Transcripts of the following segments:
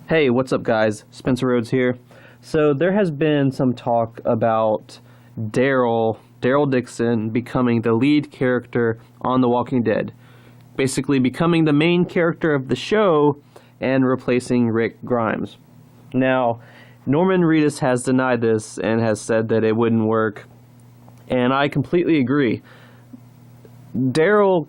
Hey, what's up, guys? Spencer Rhodes here. So there has been some talk about Daryl Dixon becoming the lead character on The Walking Dead, basically becoming the main character of the show and replacing Rick Grimes. Now, Norman Reedus has denied this and has said that it wouldn't work, and I completely agree. Daryl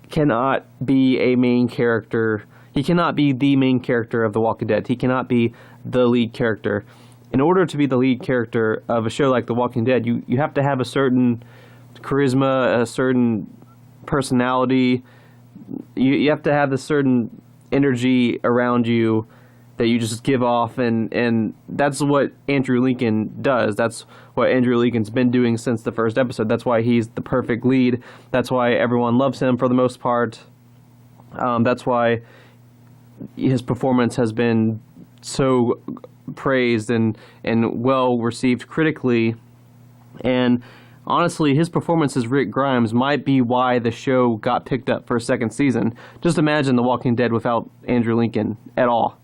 cannot be a main character. He cannot be the main character of The Walking Dead. He cannot be the lead character. In order to be the lead character of a show like The Walking Dead, you have to have a certain charisma, a certain personality. You have to have a certain energy around you that you just give off, and that's what Andrew Lincoln does. That's what Andrew Lincoln's been doing since the first episode. That's why he's the perfect lead. That's why everyone loves him for the most part. That's why his performance has been so praised and well received critically. And honestly, his performance as Rick Grimes might be why the show got picked up for a second season. Just imagine The Walking Dead without Andrew Lincoln at all.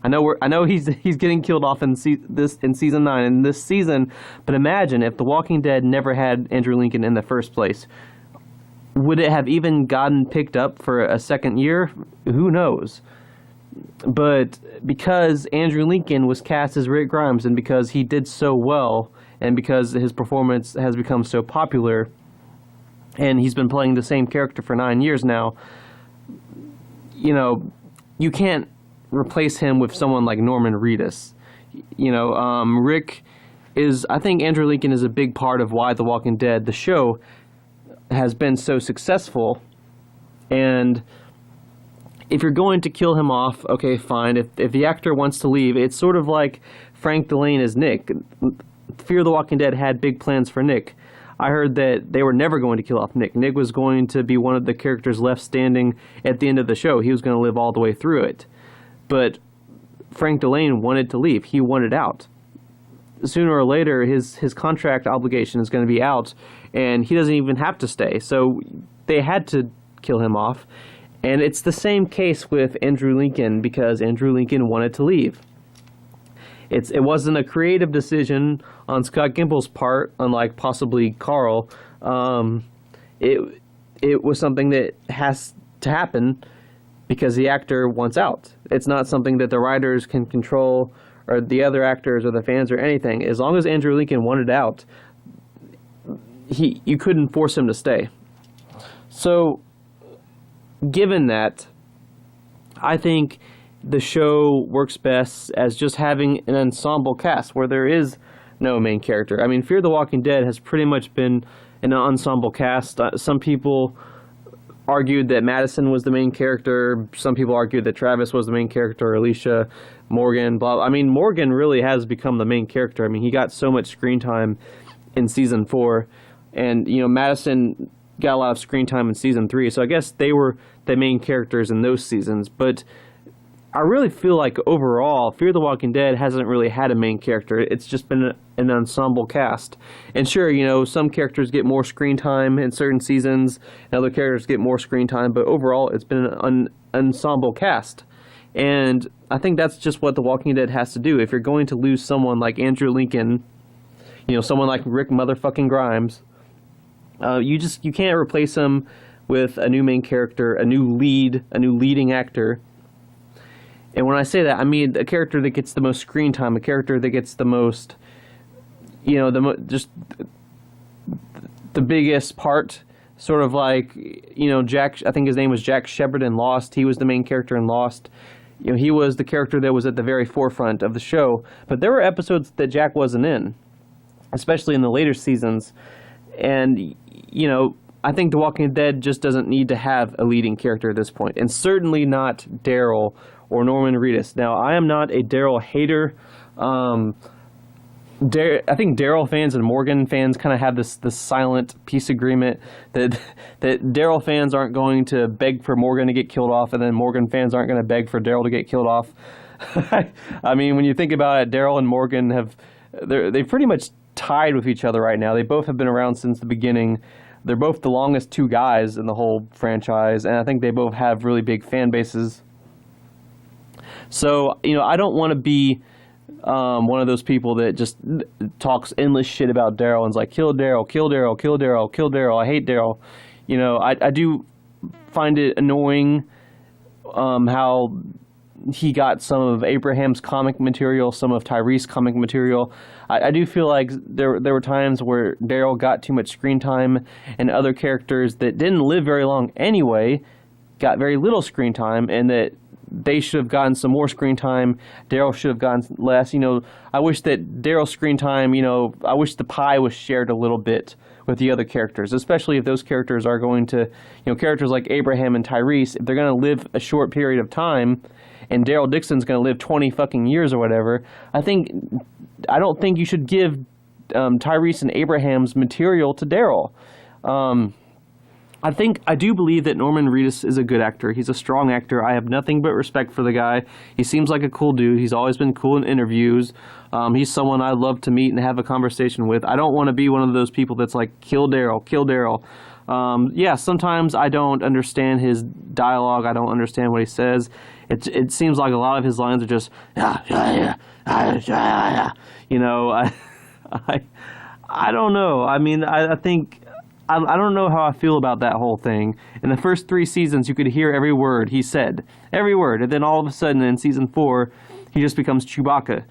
I know he's getting killed off in season 9 in this season, but imagine if The Walking Dead never had Andrew Lincoln in the first place. Would it have even gotten picked up for a second year? Who knows? But because Andrew Lincoln was cast as Rick Grimes, and because he did so well, and because his performance has become so popular, and he's been playing the same character for 9 years now, you can't replace him with someone like Norman Reedus. I think Andrew Lincoln is a big part of why The Walking Dead, the show, has been so successful. And if you're going to kill him off, okay, fine. If the actor wants to leave, it's sort of like Frank Delane as Nick. Fear the Walking Dead had big plans for Nick. I heard that they were never going to kill off Nick. Nick was going to be one of the characters left standing at the end of the show. He was going to live all the way through it. But Frank Delane wanted to leave. He wanted out. Sooner or later, his contract obligation is going to be out, and he doesn't even have to stay. So they had to kill him off. And it's the same case with Andrew Lincoln, because Andrew Lincoln wanted to leave. It wasn't a creative decision on Scott Gimble's part, unlike possibly Carl. It was something that has to happen because the actor wants out. It's not something that the writers can control, or the other actors or the fans or anything. As long as Andrew Lincoln wanted out, you couldn't force him to stay. So, given that, I think the show works best as just having an ensemble cast where there is no main character. I mean, Fear the Walking Dead has pretty much been an ensemble cast. Some people argued that Madison was the main character. Some people argued that Travis was the main character, Alicia, Morgan, blah. I mean, Morgan really has become the main character. I mean, he got so much screen time in season 4, and Madison got a lot of screen time in season 3. So I guess they were the main characters in those seasons. But I really feel like overall, Fear the Walking Dead hasn't really had a main character. It's just been an ensemble cast. And sure, some characters get more screen time in certain seasons, and other characters get more screen time, but overall, it's been an ensemble cast. And I think that's just what The Walking Dead has to do. If you're going to lose someone like Andrew Lincoln, someone like Rick motherfucking Grimes, you can't replace him with a new main character, a new leading actor. And when I say that, I mean a character that gets the most screen time, a character that gets the most, just the biggest part. Sort of like, Jack, I think his name was Jack Shepherd in Lost. He was the main character in Lost. He was the character that was at the very forefront of the show. But there were episodes that Jack wasn't in, especially in the later seasons. And, I think The Walking Dead just doesn't need to have a leading character at this point. And certainly not Daryl or Norman Reedus. Now, I am not a Daryl hater. I think Daryl fans and Morgan fans kind of have this silent peace agreement that Daryl fans aren't going to beg for Morgan to get killed off, and then Morgan fans aren't going to beg for Daryl to get killed off. I mean, when you think about it, Daryl and Morgan they've pretty much tied with each other right now. They both have been around since the beginning. They're both the longest two guys in the whole franchise, and I think they both have really big fan bases. So, I don't want to be one of those people that just talks endless shit about Daryl and is like, kill Daryl, kill Daryl, kill Daryl, kill Daryl, I hate Daryl. I do find it annoying how he got some of Abraham's comic material, some of Tyrese's comic material. I do feel like there were times where Daryl got too much screen time, and other characters that didn't live very long anyway got very little screen time, and that they should have gotten some more screen time. Daryl should have gotten less. I wish that Daryl's screen time, I wish the pie was shared a little bit with the other characters, especially if those characters are going to, characters like Abraham and Tyrese, if they're going to live a short period of time, and Daryl Dixon's going to live 20 fucking years or whatever, I don't think you should give Tyrese and Abraham's material to Daryl. I do believe that Norman Reedus is a good actor. He's a strong actor. I have nothing but respect for the guy. He seems like a cool dude. He's always been cool in interviews. He's someone I love to meet and have a conversation with. I don't want to be one of those people that's like, kill Daryl, kill Daryl. Yeah, sometimes I don't understand his dialogue. I don't understand what he says. It seems like a lot of his lines are just, I don't know. I mean, I think... I don't know how I feel about that whole thing. In the first 3 seasons, you could hear every word he said. Every word. And then all of a sudden, in season 4, he just becomes Chewbacca.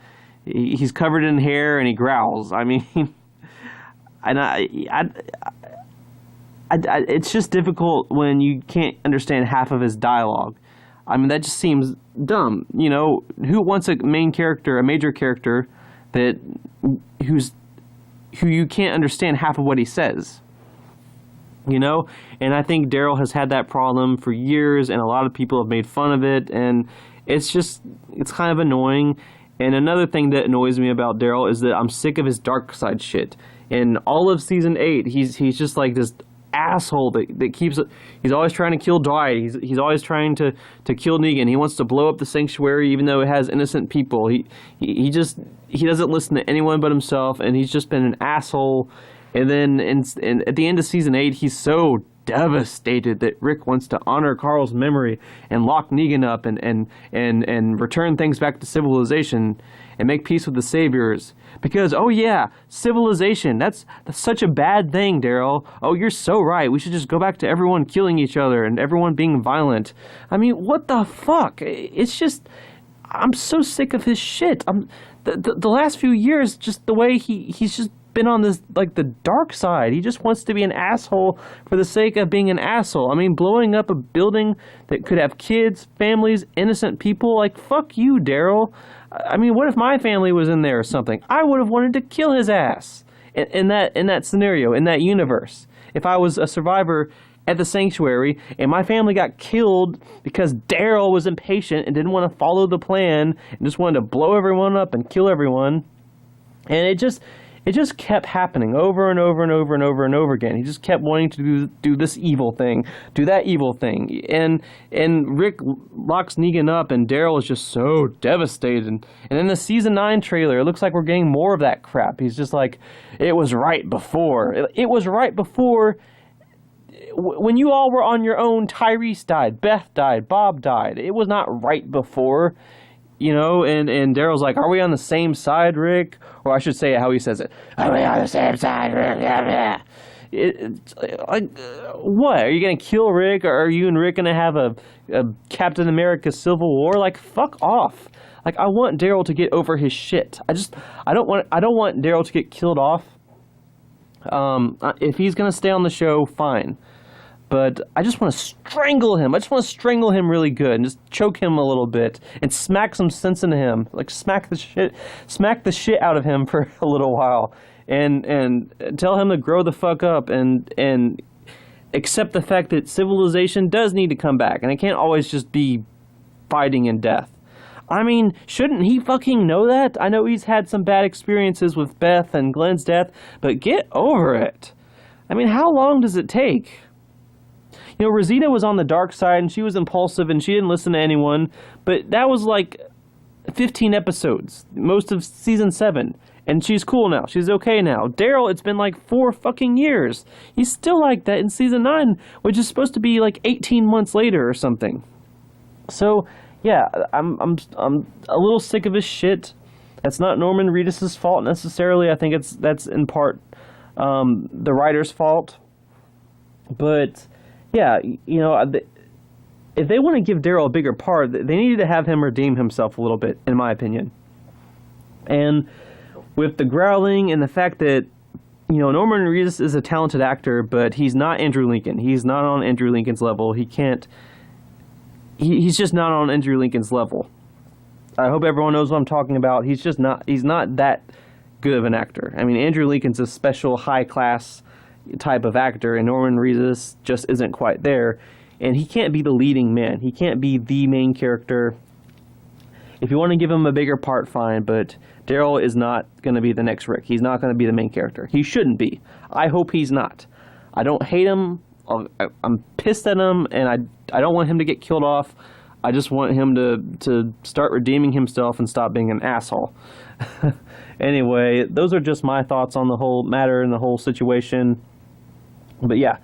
He's covered in hair and he growls. I mean... And it's just difficult when you can't understand half of his dialogue. I mean, that just seems dumb. Who wants a major character, who you can't understand half of what he says? And I think Daryl has had that problem for years, and a lot of people have made fun of it, and it's kind of annoying. And another thing that annoys me about Daryl is that I'm sick of his dark side shit. In all of season 8, he's just like this asshole that keeps... He's always trying to kill Dwight. He's always trying to kill Negan. He wants to blow up the sanctuary even though it has innocent people. He doesn't listen to anyone but himself, and he's just been an asshole. And then at the end of season 8, he's so devastated that Rick wants to honor Carl's memory and lock Negan up and return things back to civilization and make peace with the saviors. Because, oh yeah, civilization, that's such a bad thing, Daryl. Oh, you're so right. We should just go back to everyone killing each other and everyone being violent. I mean, what the fuck? It's just... I'm so sick of his shit. The last few years, just the way he's just been on this, like, the dark side. He just wants to be an asshole for the sake of being an asshole. I mean, blowing up a building that could have kids, families, innocent people, like, fuck you, Daryl. I mean, what if my family was in there or something? I would have wanted to kill his ass in that scenario, in that universe. If I was a survivor at the sanctuary and my family got killed because Daryl was impatient and didn't want to follow the plan and just wanted to blow everyone up and kill everyone, and it just kept happening over and over and over and over and over again. He just kept wanting to do this evil thing, do that evil thing. And Rick locks Negan up, and Daryl is just so devastated. And in the season 9 trailer, it looks like we're getting more of that crap. He's just like, it was right before. It was right before. When you all were on your own, Tyrese died, Beth died, Bob died. It was not right before. And Daryl's like, are we on the same side, Rick? Or I should say how he says it. Are we on the same side, Rick? What? Are you going to kill Rick? Or are you and Rick going to have a Captain America Civil War? Like, fuck off. Like, I want Daryl to get over his shit. I don't want Daryl to get killed off. If he's going to stay on the show, fine. But I just want to strangle him. I just want to strangle him really good and just choke him a little bit and smack some sense into him. Like, smack the shit out of him for a little while and tell him to grow the fuck up and accept the fact that civilization does need to come back and it can't always just be fighting and death. I mean, shouldn't he fucking know that? I know he's had some bad experiences with Beth and Glenn's death, but get over it. I mean, how long does it take? Rosita was on the dark side, and she was impulsive, and she didn't listen to anyone, but that was like 15 episodes, most of season 7, and she's cool now. She's okay now. Daryl, it's been like 4 fucking years. He's still like that in season 9, which is supposed to be like 18 months later or something. So, yeah, I'm a little sick of his shit. That's not Norman Reedus's fault necessarily. I think that's in part the writer's fault. But yeah, you know, if they want to give Daryl a bigger part, they needed to have him redeem himself a little bit, in my opinion. And with the growling and the fact that, you know, Norman Reedus is a talented actor, but he's not Andrew Lincoln. He's not on Andrew Lincoln's level. He's just not on Andrew Lincoln's level. I hope everyone knows what I'm talking about. He's not that good of an actor. I mean, Andrew Lincoln's a special high-class type of actor, and Norman Reedus just isn't quite there. And he can't be the leading man. He can't be the main character. If you want to give him a bigger part, fine, but Daryl is not going to be the next Rick. He's not going to be the main character. He shouldn't be. I hope he's not. I don't hate him. I'm pissed at him, and I don't want him to get killed off. I just want him to start redeeming himself and stop being an asshole. Anyway, those are just my thoughts on the whole matter and the whole situation. But yeah,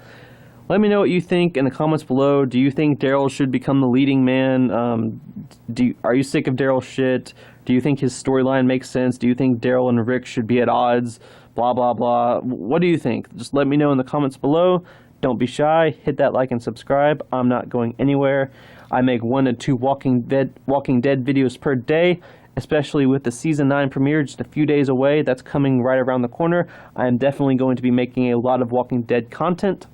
let me know what you think in the comments below. Do you think Daryl should become the leading man? Are you sick of Daryl's shit? Do you think his storyline makes sense? Do you think Daryl and Rick should be at odds? Blah, blah, blah. What do you think? Just let me know in the comments below. Don't be shy. Hit that like and subscribe. I'm not going anywhere. I make 1 to 2 Walking Dead videos per day, especially with the Season 9 premiere just a few days away. That's coming right around the corner. I am definitely going to be making a lot of Walking Dead content.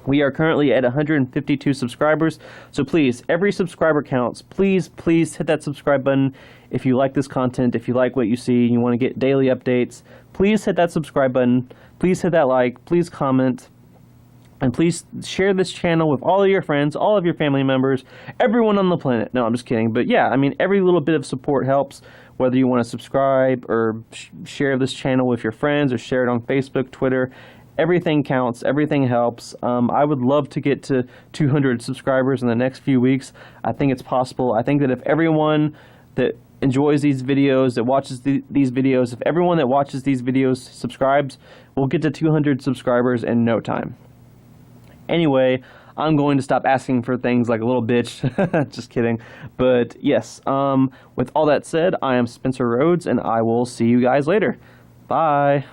We are currently at 152 subscribers, so please, every subscriber counts. Please hit that subscribe button if you like this content, if you like what you see, and you want to get daily updates. Please hit that subscribe button. Please hit that like. Please comment. And please share this channel with all of your friends, all of your family members, everyone on the planet. No, I'm just kidding. But yeah, I mean, every little bit of support helps, whether you want to subscribe or share this channel with your friends or share it on Facebook, Twitter. Everything counts. Everything helps. I would love to get to 200 subscribers in the next few weeks. I think it's possible. I think that if everyone that enjoys these videos, that watches these videos, if everyone that watches these videos subscribes, we'll get to 200 subscribers in no time. Anyway, I'm going to stop asking for things like a little bitch. Just kidding. But yes, with all that said, I am Spencer Rhodes, and I will see you guys later. Bye.